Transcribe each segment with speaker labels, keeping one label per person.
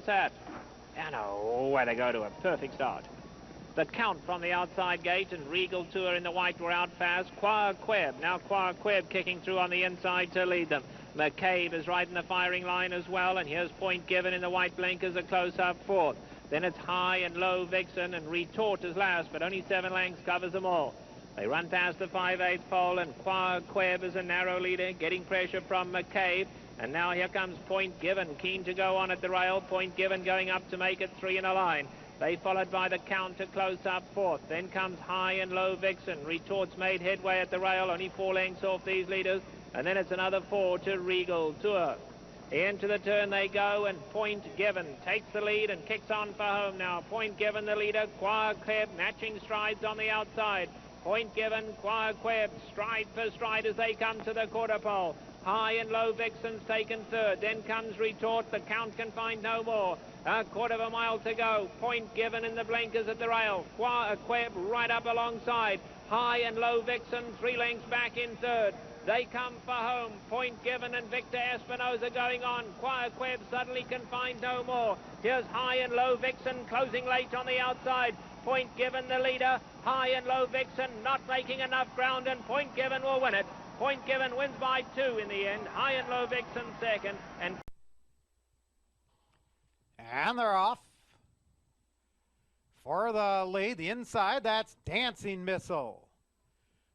Speaker 1: set. And oh, where they go to a perfect start. The Count from the outside gate and Regal Tour in the white were out fast. Queb, now Queb kicking through on the inside to lead them. McCabe is right in the firing line as well, and here's Point Given in the white blinkers, a close-up fourth. Then it's High and Low Vixen, and Retort is last, but only 7 lengths covers them all. They run past the 5/8 pole, and Queb is a narrow leader, getting pressure from McCabe. And now here comes Point Given, keen to go on at the rail. Point Given going up to make it 3 in a line. They followed by the Count to close up fourth. Then comes High and Low Vixen. Retorts made headway at the rail, only 4 lengths off these leaders. And then it's another 4 to Regal Tour. Into the turn they go, and Point Given takes the lead and kicks on for home now. Point Given the leader, Queb matching strides on the outside. Point Given, Queb, stride for stride as they come to the quarter pole. High and Low Vixen's taken third. Then comes Retort. The Count can find no more. A quarter of a mile to go. Point Given in the blinkers at the rail. Queb right up alongside. High and Low Vixen 3 lengths back in third. They come for home. Point Given and Victor Espinosa going on. Queb suddenly can find no more. Here's High and Low Vixen closing late on the outside. Point Given the leader. High and Low Vixen not making enough ground, and Point Given will win it. Point Given wins by 2 in the end. High and Low Vixen second. And
Speaker 2: they're off. For the lead, the inside, that's Dancing Missile.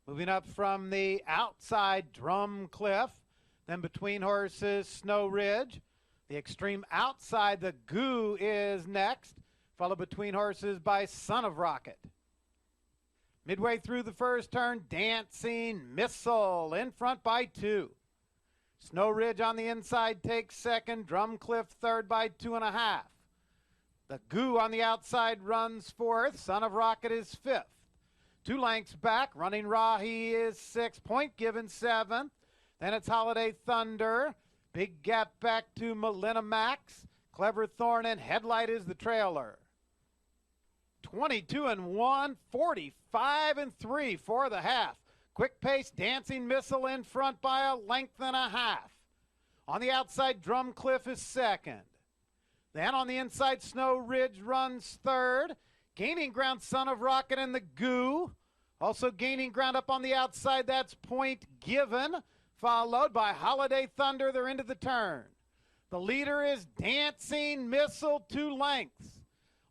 Speaker 2: Moving up from the outside, Drum Cliff. Then between horses, Snow Ridge. The extreme outside, the Goo is next. Followed between horses by Son of Rocket. Midway through the first turn, Dancing Missile in front by 2. Snow Ridge on the inside takes second. Drum Cliff third by 2.5. The Goo on the outside runs fourth. Son of Rocket is fifth. 2 lengths back. Running Rahi is 6th. Point Given 7th. Then it's Holiday Thunder. Big gap back to Melina Max. Clever Thorn and Headlight is the trailer. 22-1, 45-3 for the half. Quick pace, Dancing Missile in front by 1.5 lengths. On the outside, Drum Cliff is second. Then on the inside, Snow Ridge runs third. Gaining ground, Son of Rocket and the Goo. Also gaining ground up on the outside, that's Point Given. Followed by Holiday Thunder, they're into the turn. The leader is Dancing Missile, 2 lengths.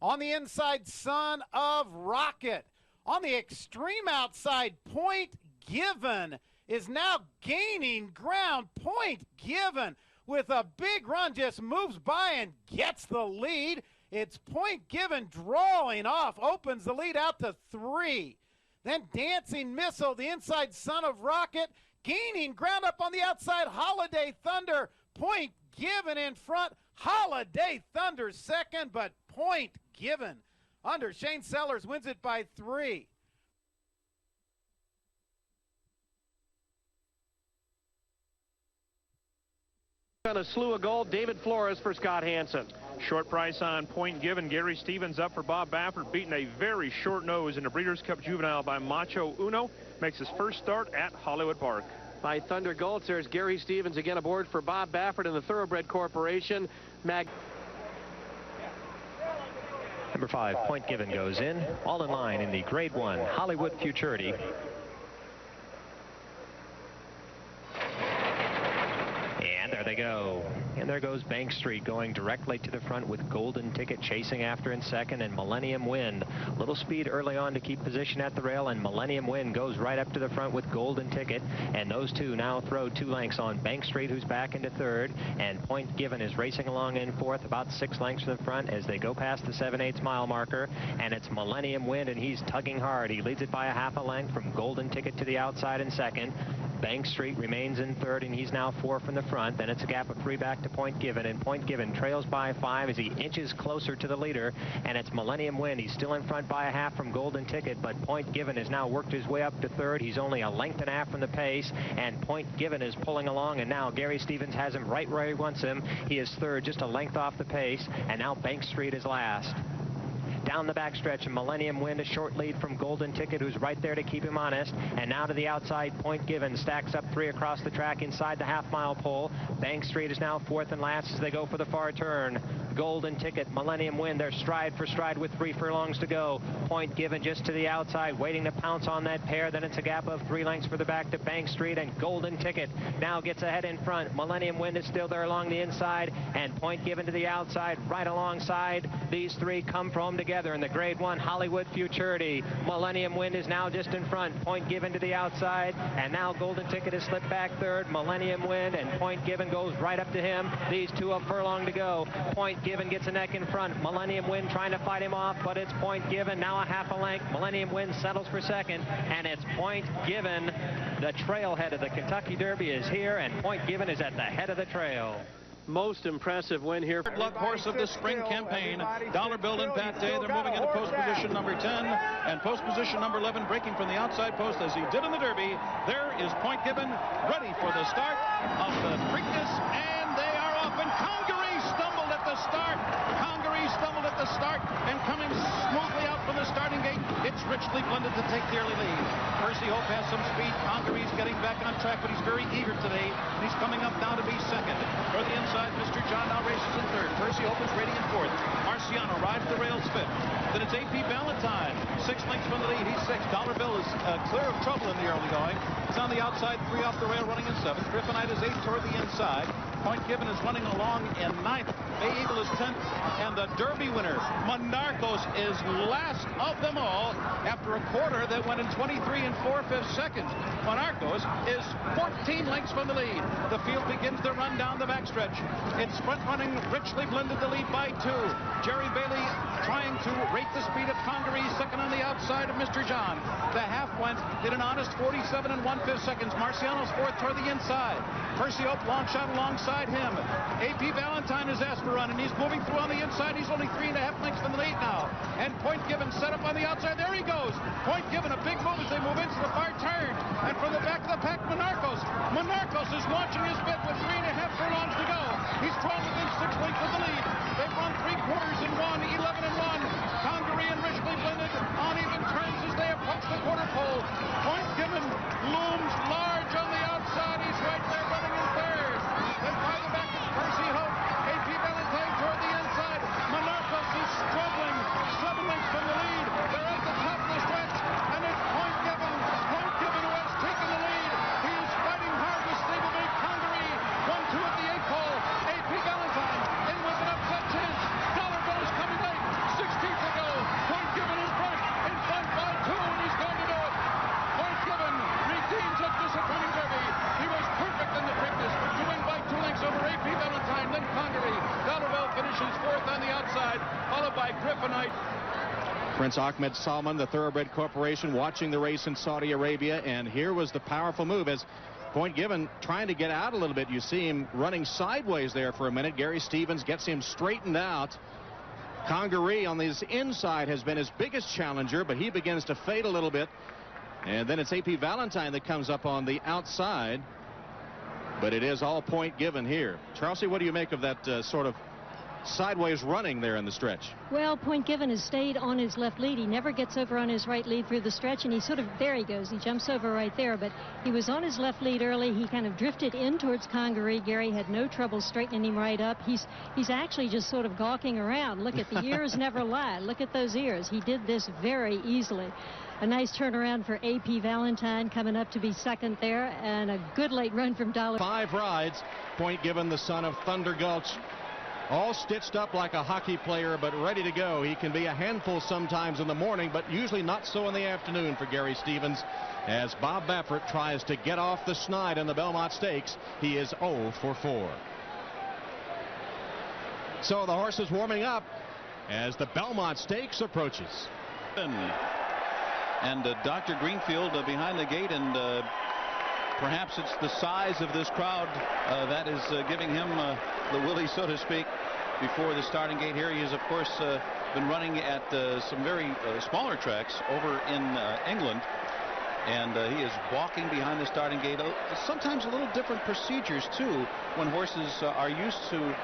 Speaker 2: On the inside, Son of Rocket. On the extreme outside, Point Given is now gaining ground. Point Given with a big run just moves by and gets the lead. It's Point Given drawing off, opens the lead out to 3. Then Dancing Missile, the inside, Son of Rocket, gaining ground up on the outside, Holiday Thunder. Point Given in front, Holiday Thunder second, but Point Given under Shane Sellers wins it by 3.
Speaker 3: On a slew of gold, David Flores for Scott Hansen.
Speaker 4: Short price on Point Given. Gary Stevens up for Bob Baffert, beating a very short nose in the Breeders' Cup Juvenile by Macho Uno. Makes his first start at Hollywood Park.
Speaker 3: By Thunder Gold, there's Gary Stevens again aboard for Bob Baffert and the Thoroughbred Corporation.
Speaker 5: Number 5, Point Given goes in. All in line in the Grade 1 Hollywood Futurity. And there they go. And there goes Bank Street going directly to the front with Golden Ticket chasing after in second, and Millennium Wind. Little speed early on to keep position at the rail, and Millennium Wind goes right up to the front with Golden Ticket. And those two now throw 2 lengths on Bank Street, who's back into third. And Point Given is racing along in fourth, about 6 lengths from the front as they go past the 7/8 mile marker. And it's Millennium Wind, and he's tugging hard. He leads it by 1/2 length from Golden Ticket to the outside in second. Bank Street remains in third, and he's now 4 from the front. Then it's a gap of 3 back to Point Given, and Point Given trails by 5 as he inches closer to the leader. And it's Millennium Wind. He's still in front by 1/2 from Golden Ticket, but Point Given has now worked his way up to third. He's only 1.5 lengths from the pace, and Point Given is pulling along, and now Gary Stevens has him right where he wants him. He is third, just 1 length off the pace, and now Bank Street is last. Down the backstretch, Millennium Wind, a short lead from Golden Ticket, who's right there to keep him honest. And now to the outside, Point Given stacks up 3 across the track inside the 1/2 mile pole. Bank Street is now 4th and last as they go for the far turn. Golden Ticket, Millennium Wind. They're stride for stride with 3 furlongs to go. Point Given just to the outside, waiting to pounce on that pair. Then it's a gap of 3 lengths for the back to Bank Street, and Golden Ticket now gets ahead in front. Millennium Wind is still there along the inside, and Point Given to the outside, right alongside. These 3 come from together in the Grade 1 Hollywood Futurity. Millennium Wind is now just in front. Point Given to the outside, and now Golden Ticket has slipped back third. Millennium Wind and Point Given goes right up to him. These 2 a furlong to go. Point Given gets a neck in front. Millennium Wind trying to fight him off, but it's Point Given now a half a length. Millennium Wind settles for second, and it's Point Given. The trailhead of the Kentucky Derby is here, and Point Given is at the head of the trail.
Speaker 3: Most impressive win here.
Speaker 6: Luck horse of the spring campaign. Dollar Bill and Pat Day. They're moving into post position number 10 and post position number 11, breaking from the outside post as he did in the Derby. There is Point Given ready for the start of the Preakness, and they are off. And Congaree stumbled at the start. Congaree stumbled at the start and coming smoothly out from the starting gate. It's richly blended to take the early lead. Percy Hope has some speed. Congaree's getting back on track, but he's very eager today. And he's coming up now to be second. For the inside, Mr. John now races in third. Percy Hope is ready in fourth. Marciano rides the rails fifth. Then it's A.P. Valentine, 6 lengths from the lead. He's 6. Dollar Bill is clear of trouble in the early going. It's on the outside, 3 off the rail, running in 7th. Griffinite is 8 toward the inside. Point Given is running along in 9th. Bay Eagle is 10th. And the Derby winner, Monarchos, is last of them all after a quarter that went in 23 4/5 seconds. Monarchos is 14 lengths from the lead. The field begins to run down the backstretch. It's front running, richly blended the lead by 2. Jerry Bailey trying to rate the speed of Congaree, second on the outside of Mr. John. The half went in an honest 47 1/5 seconds. Marciano's 4th toward the inside. Percy Hope long shot alongside him. A.P. Valentine is asked to run, and he's moving through on the inside. He's only 3.5 lengths from the lead now. And Point Given set up on the outside. There he goes. Point Given, a big move as they move into the far turn. And from the back of the pack, Monarchos. Monarchos is launching his bid with 3.5 furlongs to go. He's drawn within 6 lengths of the lead. They've run 3 quarters and won 11 1. Congaree and richly blended on even turns as they approach the quarter pole. Point Given looms large on the outside. He's right there running in third. Then farther back is Percy Hope. A.P. Valentine toward the inside. Monarchos is struggling. 7 lengths from the lead. They're at the top of the stretch, and it's Point Given. Point Given who has taken the lead. He is fighting hard to stablemate Congaree. 1-2 at the 8th pole. A.P. Valentine in with an upset chance. Dollar Bill is coming late. 16th to go. Point Given in front by 2, and he's going to do it. Point Given redeems a disappointing Derby. He was perfect in the Preakness to win by 2 lengths over A.P. Valentine, then Congaree. Dollar Bill finishes 4th on the outside, followed by Griffinite. Prince Ahmed Salman, the Thoroughbred Corporation, watching the race in Saudi Arabia, and here was the powerful move as Point Given trying to get out a little bit. You see him running sideways there for a minute. Gary Stevens gets him straightened out. Congaree on his inside has been his biggest challenger, but he begins to fade a little bit. And then it's A.P. Valentine that comes up on the outside. But it is all Point Given here. Charles, what do you make of that sort of sideways running there in the stretch?
Speaker 7: Well, Point Given has stayed on his left lead. He never gets over on his right lead through the stretch, and he sort of, there he goes. He jumps over right there, but he was on his left lead early. He kind of drifted in towards Congaree. Gary had no trouble straightening him right up. He's actually just sort of gawking around. Look at the ears never lie. Look at those ears. He did this very easily. A nice turnaround for A.P. Valentine coming up to be second there, and a good late run from Dollar.
Speaker 6: 5 rides. Point Given, the son of Thunder Gulch, all stitched up like a hockey player, but ready to go. He can be a handful sometimes in the morning, but usually not so in the afternoon for Gary Stevens. As Bob Baffert tries to get off the schneid in the Belmont Stakes, he is 0 for 4. So the horse is warming up as the Belmont Stakes approaches.
Speaker 8: And Dr. Greenfield behind the gate, and perhaps it's the size of this crowd that is giving him the willy, so to speak, before the starting gate here. He has, of course, been running at some very smaller tracks over in England, and he is walking behind the starting gate. Sometimes a little different procedures, too, when horses are used to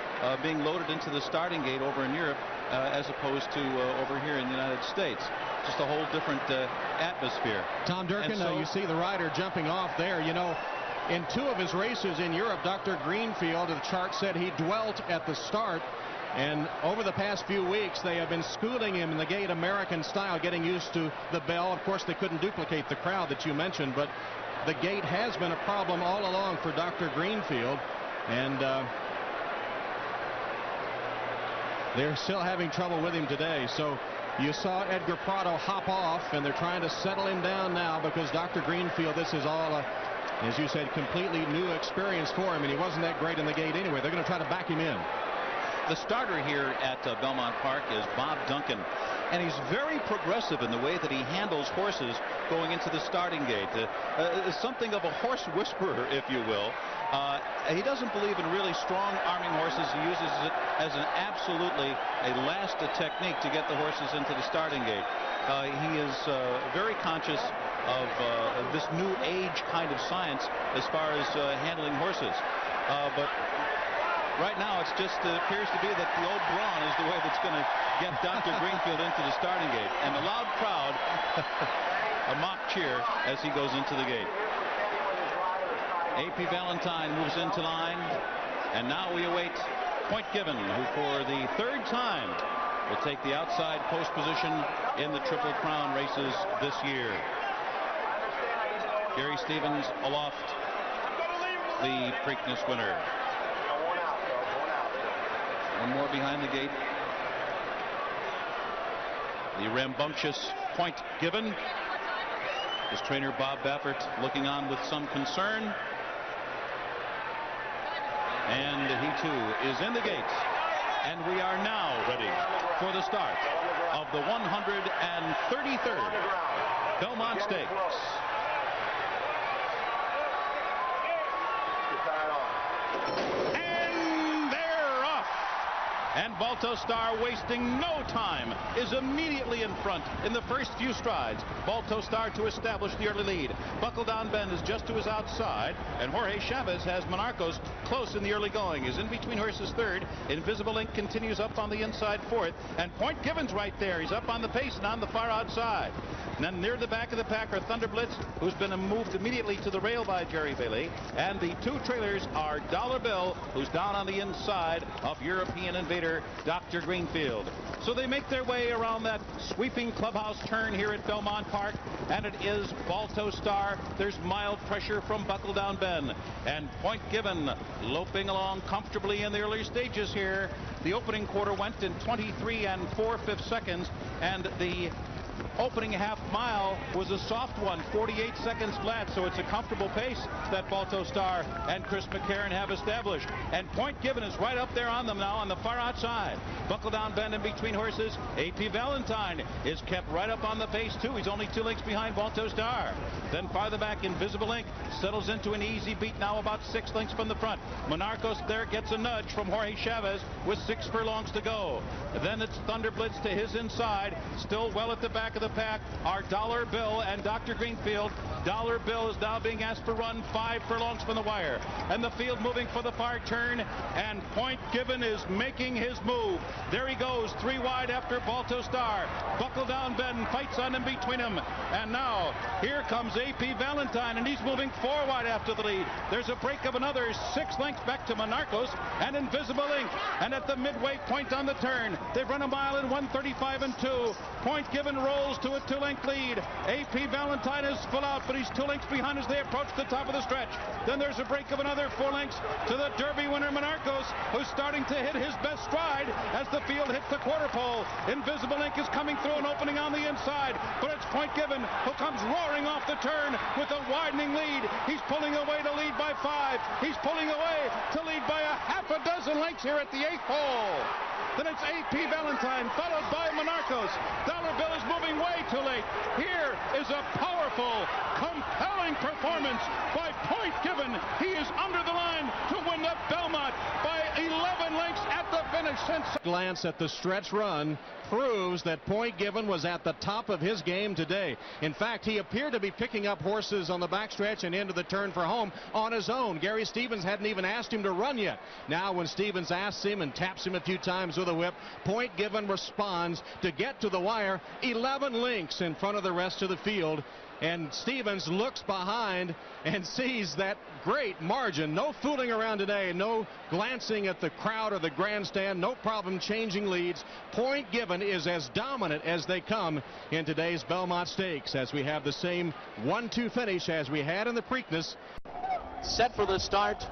Speaker 8: being loaded into the starting gate over in Europe as opposed to over here in the United States. Just a whole different atmosphere.
Speaker 6: Tom Durkin, you see the rider jumping off there. You know, in 2 of his races in Europe, Dr. Greenfield, the chart said he dwelt at the start
Speaker 8: And over the past few weeks, they have been schooling him in the gate American style, getting used to the bell. Of course, they couldn't duplicate the crowd that you mentioned, but the gate has been a problem all along for Dr. Greenfield. And they're still having trouble with him today. So you saw Edgar Prado hop off, and they're trying to settle him down now because Dr. Greenfield, this is all as you said, completely new experience for him, and he wasn't that great in the gate anyway. They're going to try to back him in.
Speaker 9: The starter here at Belmont Park is Bob Duncan, and he's very progressive in the way that he handles horses going into the starting gate. Something of a horse whisperer, if you will. He doesn't believe in really strong arming horses. He uses it as a last technique to get the horses into the starting gate. He is very conscious of this new age kind of science as far as handling horses. But right now, it just appears to be that the old brawn is the way that's going to get Dr. Greenfield into the starting gate. And the loud crowd, a mock cheer as he goes into the gate. A.P. Valentine moves into line. And now we await Point Given, who for the third time will take the outside post position in the Triple Crown races this year. Gary Stevens aloft, the Preakness winner. One more behind the gate. The rambunctious Point Given. His trainer Bob Baffert looking on with some concern. And he too is in the gates. And we are now ready for the start of the 133rd Belmont Stakes. And Balto Star, wasting no time, is immediately in front in the first few strides. Balto Star to establish the early lead. Buckle Down Ben is just to his outside, and Jorge Chavez has Monarcos close in the early going. Is in between horses third. Invisible Ink continues up on the inside fourth, and Point Given's right there. He's up on the pace and on the far outside. And then near the back of the pack are Thunder Blitz, who's been moved immediately to the rail by Jerry Bailey, and the two trailers are Dollar Bill, who's down on the inside of European Invader Dr. Greenfield. So they make their way around that sweeping clubhouse turn here at Belmont Park, and it is Balto Star. There's mild pressure from Buckle Down Ben, and Point Given loping along comfortably in the early stages here. The opening quarter went in 23 4/5 seconds, and the opening half mile was a soft one, 48 seconds flat, so it's a comfortable pace that Balto Star and Chris McCarron have established. And Point Given is right up there on them now on the far outside. Buckle Down Ben in between horses. A.P. Valentine is kept right up on the pace too. He's only 2 lengths behind Balto Star. Then farther back, Invisible Ink settles into an easy beat now about 6 lengths from the front. Monarcos there gets a nudge from Jorge Chavez with 6 furlongs to go. Then it's Thunder Blitz to his inside. Still well at the back of the pack are Dollar Bill and Dr. Greenfield. Dollar Bill is now being asked to run 5 furlongs from the wire. And the field moving for the far turn, and Point Given is making his move. There he goes, 3 wide after Balto Star. Buckle Down Ben fights on in between him. And now here comes A.P. Valentine, and he's moving 4 wide after the lead. There's a break of another 6 lengths back to Monarcos and Invisible Ink. And at the midway point on the turn, they've run a mile in 1:35 2. Point Given rolls to a 2-length lead. A.P. Valentine is full out, but he's 2 lengths behind as they approach the top of the stretch. Then there's a break of another 4 lengths to the Derby winner Monarcos, who's starting to hit his best stride as the field hits the quarter pole. Invisible Ink is coming through and opening on the inside, but it's Point Given who comes roaring off the turn with a widening lead. He's pulling away to lead by 5. He's pulling away to lead by a half a dozen lengths here at the 8th hole. Then it's A.P. Valentine, followed by Monarcos. Dollar Bill is moving way too late. Here is a powerful, compelling performance by Point Given. He is under the line to win the Belmont by 11 lengths at the finish.
Speaker 8: Glance at the stretch run proves that Point Given was at the top of his game today. In fact, he appeared to be picking up horses on the backstretch and into the turn for home on his own. Gary Stevens hadn't even asked him to run yet. Now when Stevens asks him and taps him a few times with a whip, Point Given responds to get to the wire 11 lengths in front of the rest of the field.
Speaker 3: And Stevens looks behind and sees that great margin. No fooling around today. No glancing at the crowd or the grandstand. No problem changing leads. Point Given is as dominant as they come in today's Belmont Stakes, as we have the same 1-2 finish as we had in the Preakness.
Speaker 10: Set for the start.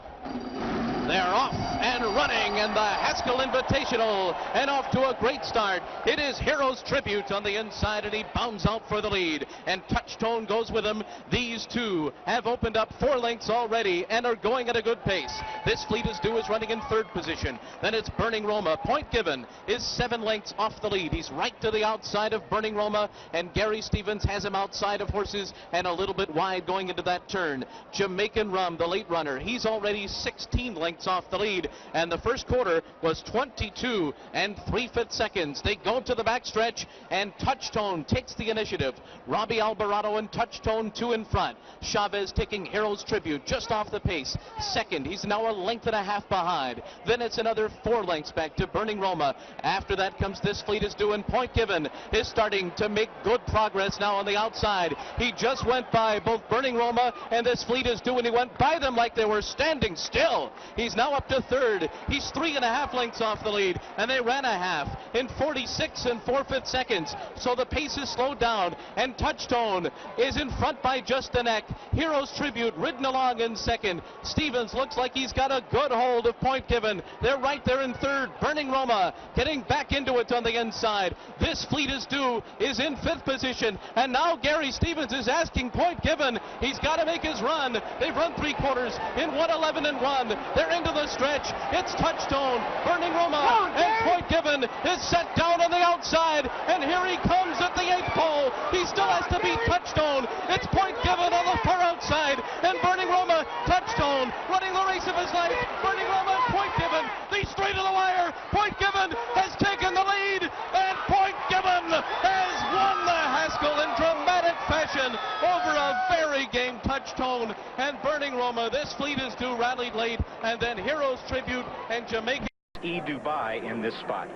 Speaker 10: They're off and running, and the Haskell Invitational, and off to a great start. It is Hero's Tribute on the inside, and he bounds out for the lead, and Touchstone goes with him. These two have opened up 4 lengths already and are going at a good pace. This Fleet is Due is running in 3rd position. Then it's Burning Roma. Point Given is 7 lengths off the lead. He's right to the outside of Burning Roma, and Gary Stevens has him outside of horses and a little bit wide going into that turn. Jamaican Rum, the late runner, he's already 16 lengths off the lead, and the first quarter was 22 3/5 seconds. They go to the backstretch, and Touchstone takes the initiative. Robbie Alvarado and Touchstone 2 in front. Chavez taking Hero's Tribute just off the pace. Second, he's now a length and a half behind. Then it's another 4 lengths back to Burning Roma. After that comes This Fleet is Due, and Point Given is starting to make good progress now on the outside. He just went by both Burning Roma and This Fleet is Due, and he went by them like they were standing still. He's now up to 3rd. He's 3.5 lengths off the lead, and they ran a half in 46 4/5 seconds. So the pace is slowed down, and Touchstone is in front by just a neck. Hero's Tribute ridden along in 2nd. Stevens looks like he's got a good hold of Point Given. They're right there in 3rd. Burning Roma getting back into it on the inside. This Fleet is Due is in 5th position, and now Gary Stevens is asking Point Given. He's got to make his run. They've run 3 quarters in 1:11.1. They're into the stretch. It's Touchstone, Burning Roma, and Point Given is set down on the outside, and here he comes at the 8th pole. He still has to beat Touchstone. It's Point Given on the far outside, and Burning Roma, Touchstone running the race of his life. Burning Roma and Point Given, they straight to the wire. Point Given has taken the lead, and Point Given has won the Haskell in dramatic fashion over a very game Touchstone and Burning Roma. This Fleet is Due rallied late, and then Hero's Tribute and Jamaican
Speaker 11: Dubai in this spot.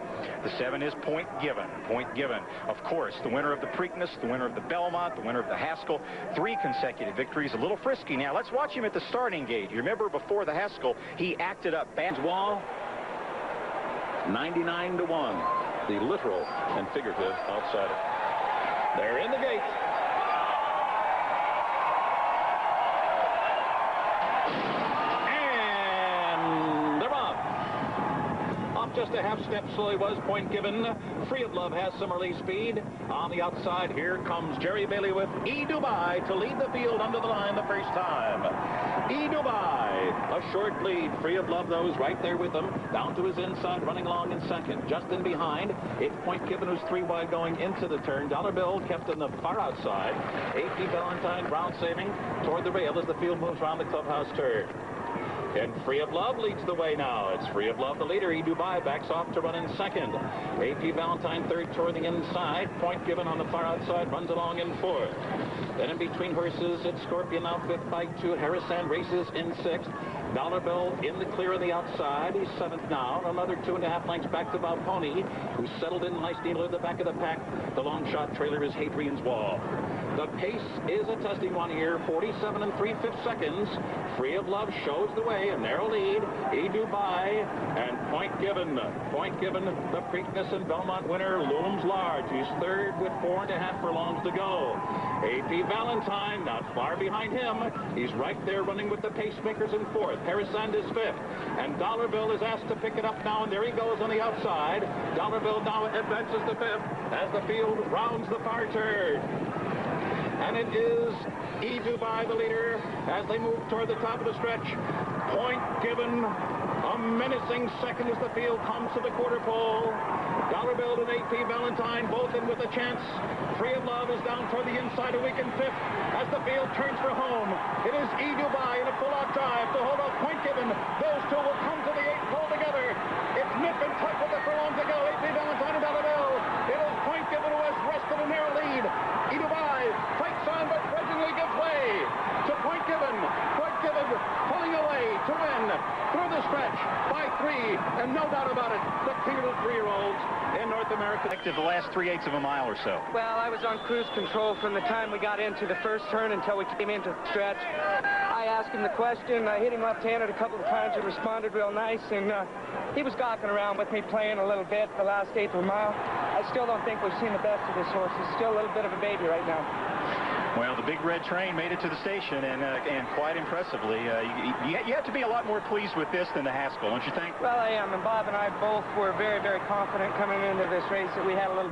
Speaker 11: The 7 is Point Given. Point Given, of course, the winner of the Preakness, the winner of the Belmont, the winner of the Haskell. 3 consecutive victories. A little frisky now. Let's watch him at the starting gate. You remember before the Haskell, he acted up bad.
Speaker 9: Wall, 99-1. The literal and figurative outsider. They're in the gate. Just a half step slowly was Point Given. Free of Love has some early speed. On the outside, here comes Jerry Bailey with Dubai to lead the field under the line the first time. Dubai, a short lead. Free of Love, though, is right there with them. Down to his inside, running along in 2nd. Just in behind, it's Point Given, who's 3 wide going into the turn. Dollar Bill kept on the far outside. A.P. Valentine ground saving toward the rail as the field moves around the clubhouse turn. And Free of Love leads the way now. It's Free of Love, the leader. Dubai backs off to run in 2nd. A.P. Valentine 3rd toward the inside. Point Given on the far outside runs along in 4th. Then in between horses, it's Scorpion now 5th by 2. Harris Sand races in 6th. Dollar Bill in the clear on the outside. He's 7th now. Another 2.5 lengths back to Valponi, who's settled in nicely near the back of the pack. The long shot trailer is Hadrian's Wall. The pace is a testing one here, 47 3/5 seconds. Free of Love shows the way, a narrow lead. Dubai and Point Given. Point Given, the Preakness and Belmont winner, looms large. He's 3rd with 4.5 furlongs to go. A.P. Valentine not far behind him. He's right there running with the pacemakers in 4th. Harris Sand is 5th. And Dollar Bill is asked to pick it up now, and there he goes on the outside. Dollar Bill now advances to 5th as the field rounds the far turn. And it is Dubai, the leader, as they move toward the top of the stretch. Point Given, a menacing 2nd as the field comes to the quarter pole. Dollar Bill and A.P. Valentine both in with a chance. Free of Love is down toward the inside, a weak in 5th as the field turns for home. It is Dubai in a full-out drive to hold off Point Given. Those two will come to the 8th pole together. It's nip and tuck with the furlong to go. A.P. Valentine and Dollar Bill. It is Point Given who has wrested a narrow lead. Dubai fights on, but grudgingly gives way to Point Given. Point Given pulling away to win through the stretch by 3, and no doubt about it, the king of the 3-year-olds in North
Speaker 11: America active the last 3/8 of a mile or so?
Speaker 12: Well, I was on cruise control from the time we got into the first turn until we came into the stretch. I asked him the question. I hit him left-handed a couple of times. He responded real nice, and he was gawking around with me, playing a little bit the last 1/8 of a mile. I still don't think we've seen the best of this horse. He's still a little bit of a baby right now.
Speaker 11: Well, the big red train made it to the station, and quite impressively. You have to be a lot more pleased with this than the Haskell, don't you think?
Speaker 12: Well, I am, and Bob and I both were very, very confident coming into this race that we had a little